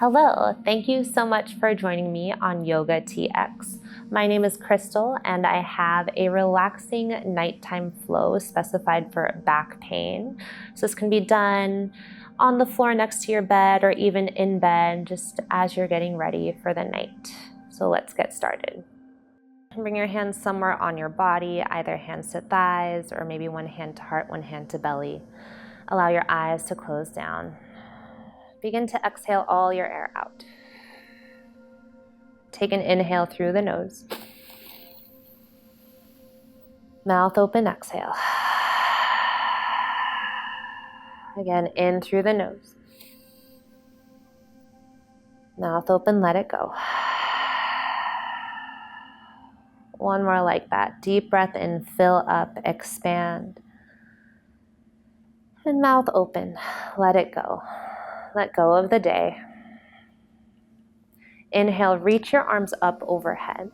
Hello, thank you so much for joining me on YOGATX. My name is Crystal and I have a relaxing nighttime flow specified for back pain. So this can be done on the floor next to your bed or even in bed just as you're getting ready for the night. So let's get started. Bring your hands somewhere on your body, either hands to thighs or maybe one hand to heart, one hand to belly. Allow your eyes to close down. Begin to exhale all your air out. Take an inhale through the nose. Mouth open, exhale. Again, in through the nose. Mouth open, let it go. One more like that. Deep breath in, fill up, expand. And mouth open, let it go. Let go of the day. Inhale, reach your arms up overhead.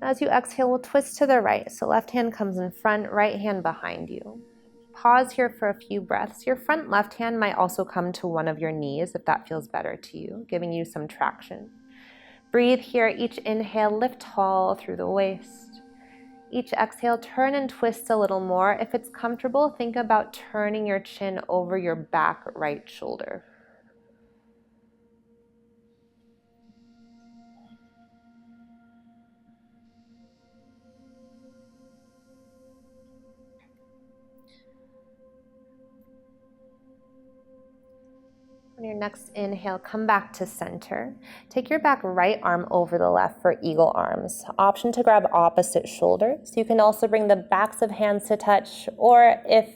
As you exhale, we'll twist to the right. So left hand comes in front, right hand behind you. Pause here for a few breaths. Your front left hand might also come to one of your knees if that feels better to you, giving you some traction. Breathe here. Each inhale, lift tall through the waist. Each exhale, turn and twist a little more. If it's comfortable, think about turning your chin over your back right shoulder. On your next inhale, come back to center. Take your back right arm over the left for eagle arms. Option to grab opposite shoulders. You can also bring the backs of hands to touch, or if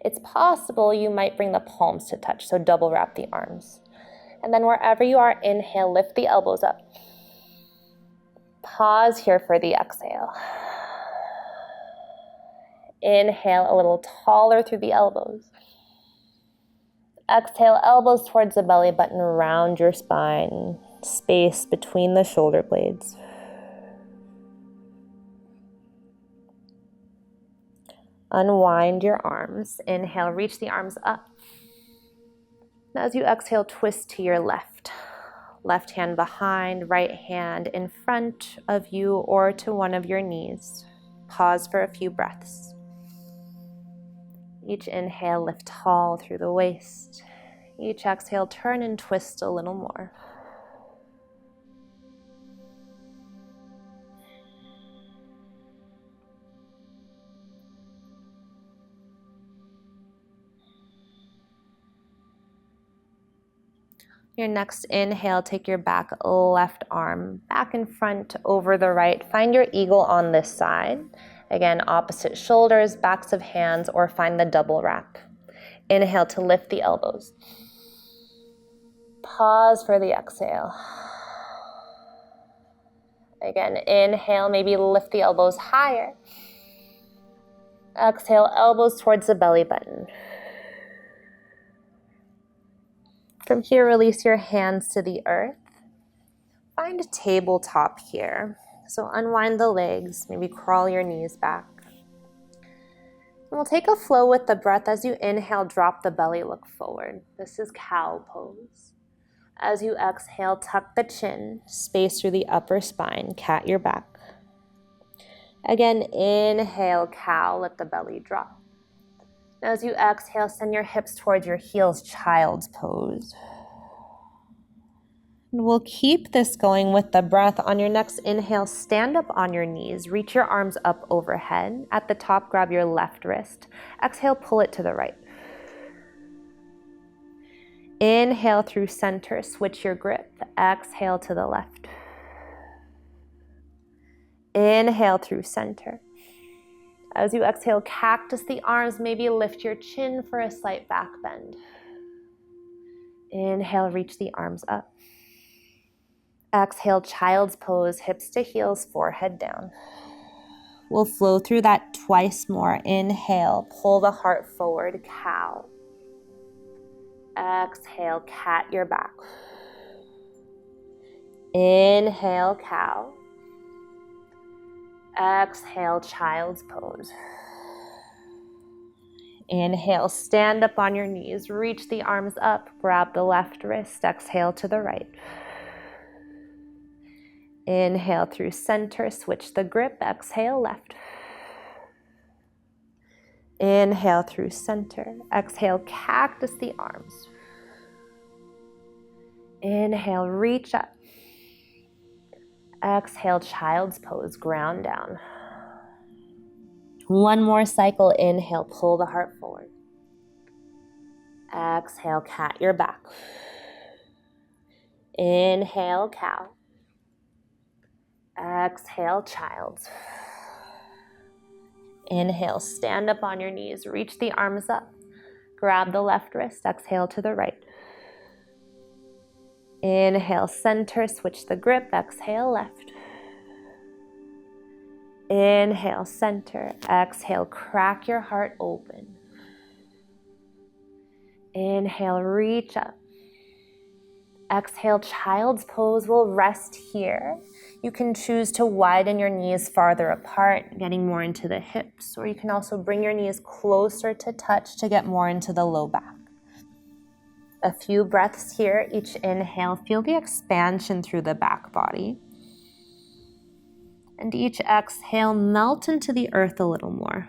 it's possible, you might bring the palms to touch, so double wrap the arms. And then wherever you are, inhale, lift the elbows up. Pause here for the exhale. Inhale a little taller through the elbows. Exhale, elbows towards the belly button, around your spine, space between the shoulder blades. Unwind your arms. Inhale, reach the arms up. As you exhale, twist to your left. Left hand behind, right hand in front of you or to one of your knees. Pause for a few breaths. Each inhale, lift tall through the waist. Each exhale, turn and twist a little more. Your next inhale, take your back left arm back in front over the right. Find your eagle on this side. Again, opposite shoulders, backs of hands, or find the double wrap. Inhale to lift the elbows. Pause for the exhale. Again, inhale, maybe lift the elbows higher. Exhale, elbows towards the belly button. From here, release your hands to the earth. Find a tabletop here. So unwind the legs, maybe crawl your knees back. And we'll take a flow with the breath. As you inhale, drop the belly, look forward. This is cow pose. As you exhale, tuck the chin, space through the upper spine, cat your back. Again, inhale, cow, let the belly drop. As you exhale, send your hips towards your heels, child's pose. And we'll keep this going with the breath. On your next inhale, stand up on your knees. Reach your arms up overhead. At the top, grab your left wrist. Exhale, pull it to the right. Inhale through center, switch your grip. Exhale to the left. Inhale through center. As you exhale, cactus the arms, maybe lift your chin for a slight back bend. Inhale, reach the arms up. Exhale, child's pose, hips to heels, forehead down. We'll flow through that twice more. Inhale, pull the heart forward, cow. Exhale, cat your back. Inhale, cow. Exhale, child's pose. Inhale, stand up on your knees, reach the arms up, grab the left wrist, exhale to the right. Inhale through center, switch the grip, exhale left. Inhale through center, exhale, cactus the arms. Inhale, reach up. Exhale, child's pose, ground down. One more cycle, inhale, pull the heart forward. Exhale, cat your back. Inhale, cow. Exhale, child's. Inhale, stand up on your knees, reach the arms up. Grab the left wrist, exhale to the right. Inhale, center, switch the grip, exhale left. Inhale, center, exhale, crack your heart open. Inhale, reach up. Exhale, child's pose. We'll rest here. You can choose to widen your knees farther apart, getting more into the hips, or you can also bring your knees closer to touch to get more into the low back. A few breaths here. Each inhale, feel the expansion through the back body. And each exhale, melt into the earth a little more.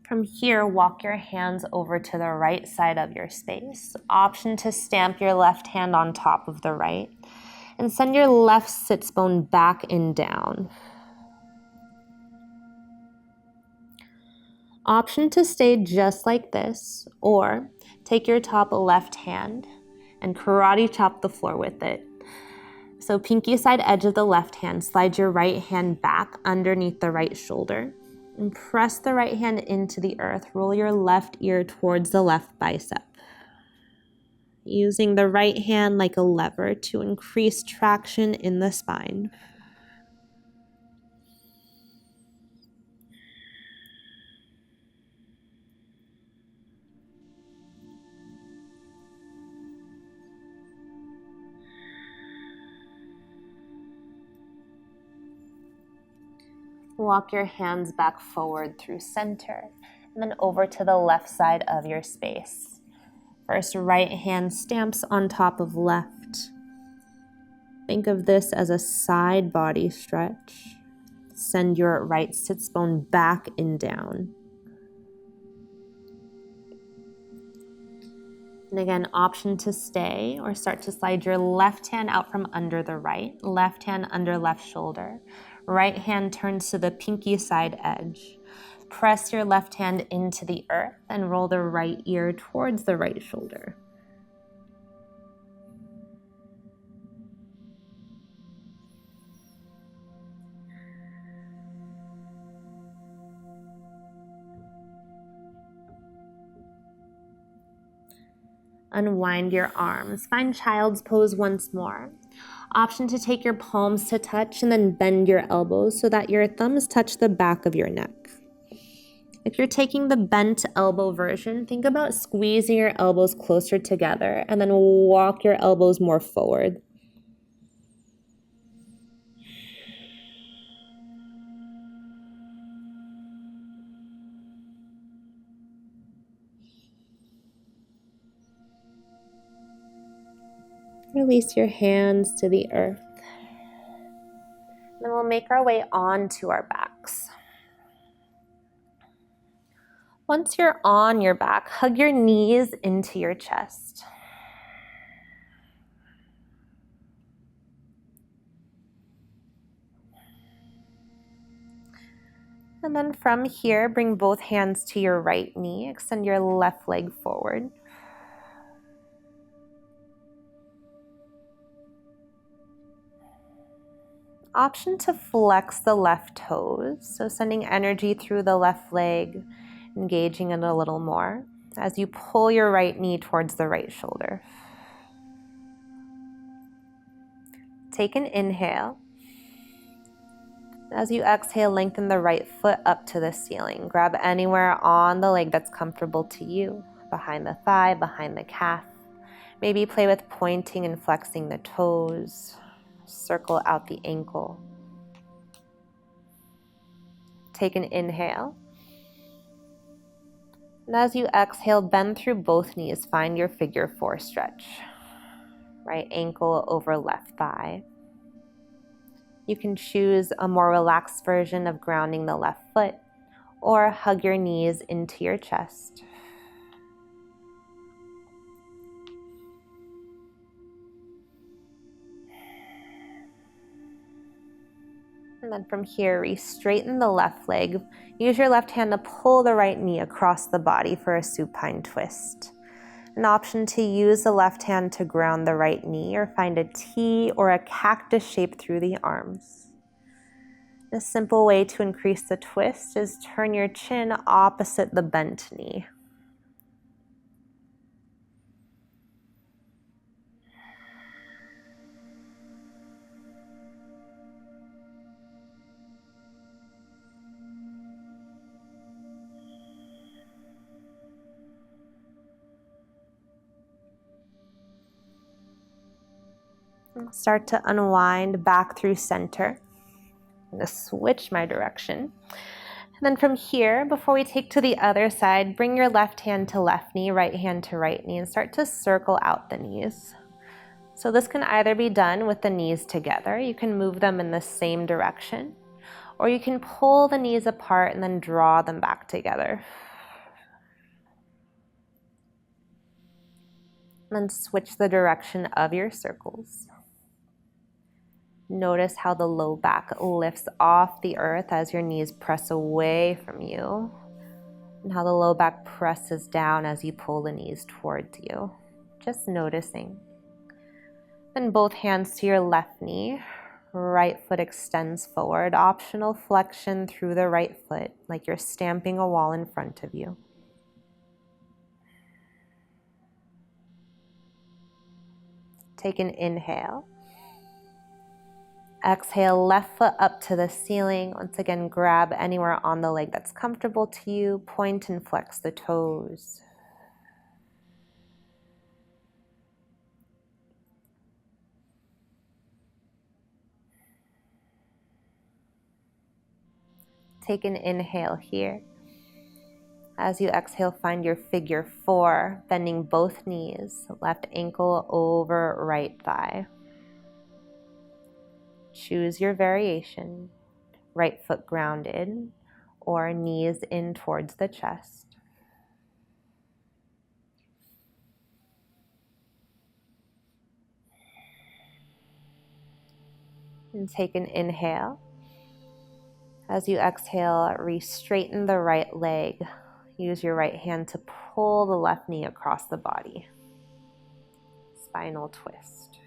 From here, walk your hands over to the right side of your space. Option to stamp your left hand on top of the right. And send your left sits bone back and down. Option to stay just like this, or take your top left hand and karate chop the floor with it. So pinky side edge of the left hand, slide your right hand back underneath the right shoulder and press the right hand into the earth. Roll your left ear towards the left bicep. Using the right hand like a lever to increase traction in the spine. Walk your hands back forward through center and then over to the left side of your space. First, right hand stamps on top of left. Think of this as a side body stretch. Send your right sits bone back and down. And again, option to stay or start to slide your left hand out from under the right, left hand under left shoulder. Right hand turns to the pinky side edge. Press your left hand into the earth and roll the right ear towards the right shoulder. Unwind your arms. Find child's pose once more. Option to take your palms to touch and then bend your elbows so that your thumbs touch the back of your neck. If you're taking the bent elbow version, think about squeezing your elbows closer together and then walk your elbows more forward. Release your hands to the earth. Then we'll make our way onto our backs. Once you're on your back, hug your knees into your chest. And then from here, bring both hands to your right knee. Extend your left leg forward. Option to flex the left toes, so sending energy through the left leg, engaging it a little more as you pull your right knee towards the right shoulder. Take an inhale. As you exhale, lengthen the right foot up to the ceiling. Grab anywhere on the leg that's comfortable to you, behind the thigh, behind the calf. Maybe play with pointing and flexing the toes. Circle out the ankle. Take an inhale. And as you exhale, bend through both knees. Find your figure 4 stretch. Right ankle over left thigh. You can choose a more relaxed version of grounding the left foot, or hug your knees into your chest. And then from here, re-straighten the left leg. Use your left hand to pull the right knee across the body for a supine twist. An option to use the left hand to ground the right knee, or find a T or a cactus shape through the arms. A simple way to increase the twist is turn your chin opposite the bent knee. Start to unwind back through center. I'm going to switch my direction. And then from here, before we take to the other side, bring your left hand to left knee, right hand to right knee, and start to circle out the knees. So this can either be done with the knees together. You can move them in the same direction, or you can pull the knees apart and then draw them back together. And then switch the direction of your circles. Notice how the low back lifts off the earth as your knees press away from you, and how the low back presses down as you pull the knees towards you. Just noticing. Then both hands to your left knee. Right foot extends forward. Optional flexion through the right foot, like you're stamping a wall in front of you. Take an inhale. Exhale, left foot up to the ceiling. Once again, grab anywhere on the leg that's comfortable to you. Point and flex the toes. Take an inhale here. As you exhale, find your figure 4, bending both knees, left ankle over right thigh. Choose your variation, right foot grounded or knees in towards the chest. And take an inhale. As you exhale, re-straighten the right leg. Use your right hand to pull the left knee across the body. Spinal twist.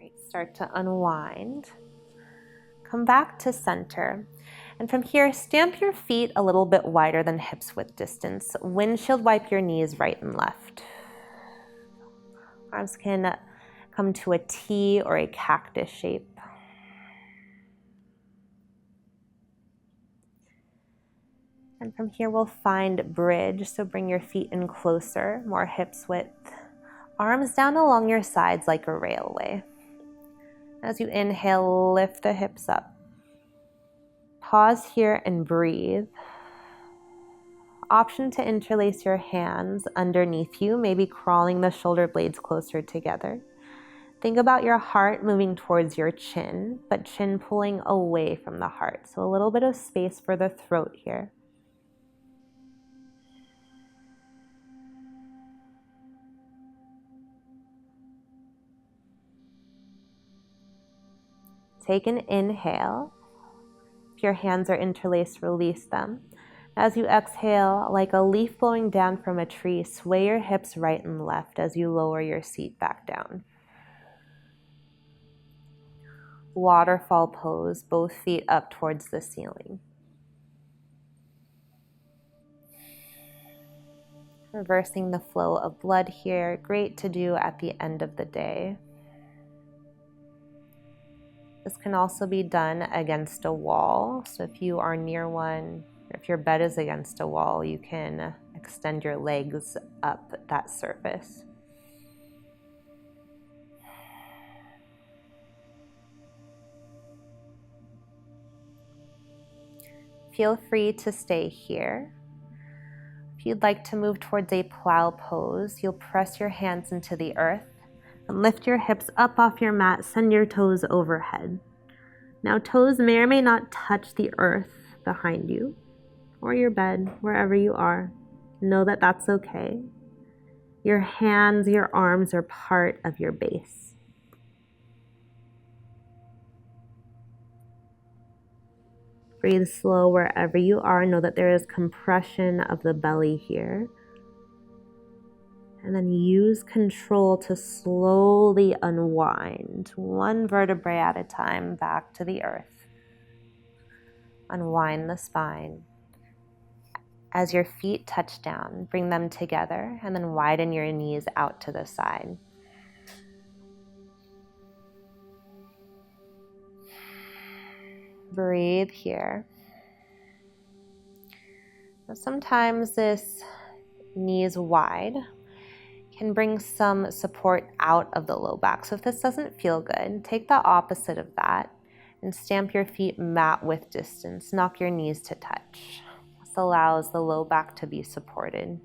Right, start to unwind. Come back to center. And from here, stamp your feet a little bit wider than hips width distance. Windshield wipe your knees right and left. Arms can come to a T or a cactus shape. And from here, we'll find bridge. So bring your feet in closer, more hips width. Arms down along your sides like a railway. As you inhale, lift the hips up. Pause here and breathe. Option to interlace your hands underneath you, maybe crawling the shoulder blades closer together. Think about your heart moving towards your chin, but chin pulling away from the heart. So a little bit of space for the throat here. Take an inhale. If your hands are interlaced, release them. As you exhale, like a leaf blowing down from a tree, sway your hips right and left as you lower your seat back down. Waterfall pose, both feet up towards the ceiling. Reversing the flow of blood here, great to do at the end of the day. This can also be done against a wall. So if you are near one, if your bed is against a wall, you can extend your legs up that surface. Feel free to stay here. If you'd like to move towards a plow pose, you'll press your hands into the earth and lift your hips up off your mat, send your toes overhead. Now toes may or may not touch the earth behind you or your bed, wherever you are. Know that that's okay. Your hands, your arms are part of your base. Breathe slow wherever you are. Know that there is compression of the belly here. And then use control to slowly unwind, one vertebrae at a time, back to the earth. Unwind the spine. As your feet touch down, bring them together and then widen your knees out to the side. Breathe here. Sometimes this knees wide can bring some support out of the low back. So if this doesn't feel good, take the opposite of that and stamp your feet mat width distance. Knock your knees to touch. This allows the low back to be supported.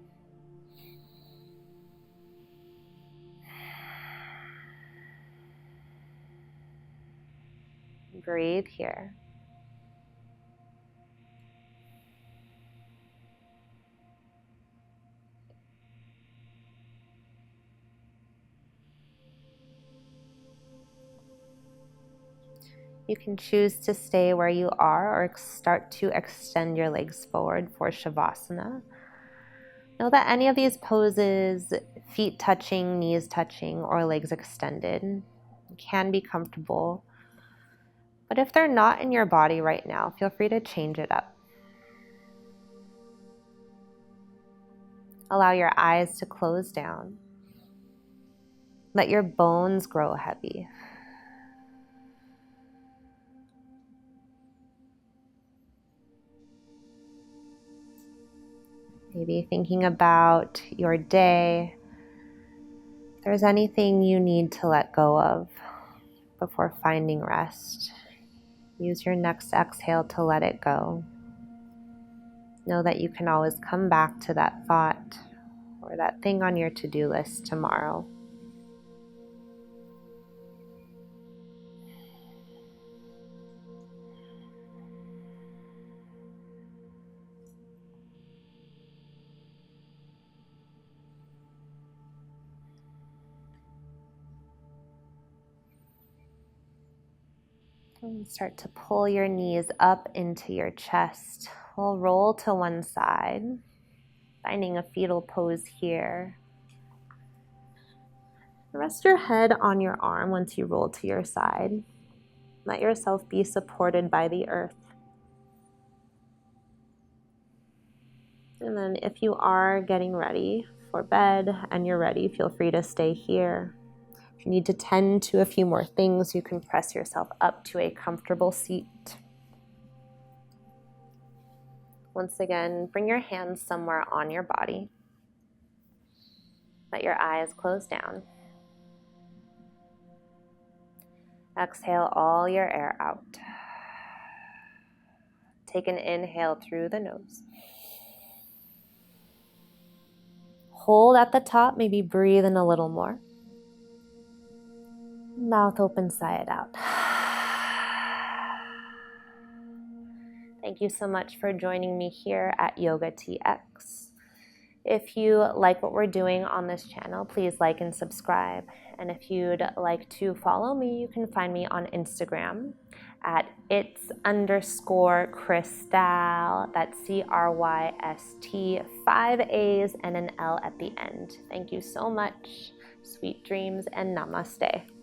Breathe here. You can choose to stay where you are or start to extend your legs forward for Savasana. Know that any of these poses, feet touching, knees touching, or legs extended, can be comfortable. But if they're not in your body right now, feel free to change it up. Allow your eyes to close down. Let your bones grow heavy. Maybe thinking about your day. If there's anything you need to let go of before finding rest, use your next exhale to let it go. Know that you can always come back to that thought or that thing on your to-do list tomorrow. And start to pull your knees up into your chest. We'll roll to one side, finding a fetal pose here. Rest your head on your arm once you roll to your side. Let yourself be supported by the earth. And then if you are getting ready for bed and you're ready, feel free to stay here. If you need to tend to a few more things, you can press yourself up to a comfortable seat. Once again, bring your hands somewhere on your body. Let your eyes close down. Exhale all your air out. Take an inhale through the nose. Hold at the top, maybe breathe in a little more. Mouth open, sigh it out. Thank you so much for joining me here at YOGATX. If you like what we're doing on this channel, please like and subscribe. And if you'd like to follow me, you can find me on Instagram at its_Crystal. That's CRYST, 5 A's and an L at the end. Thank you so much. Sweet dreams and namaste.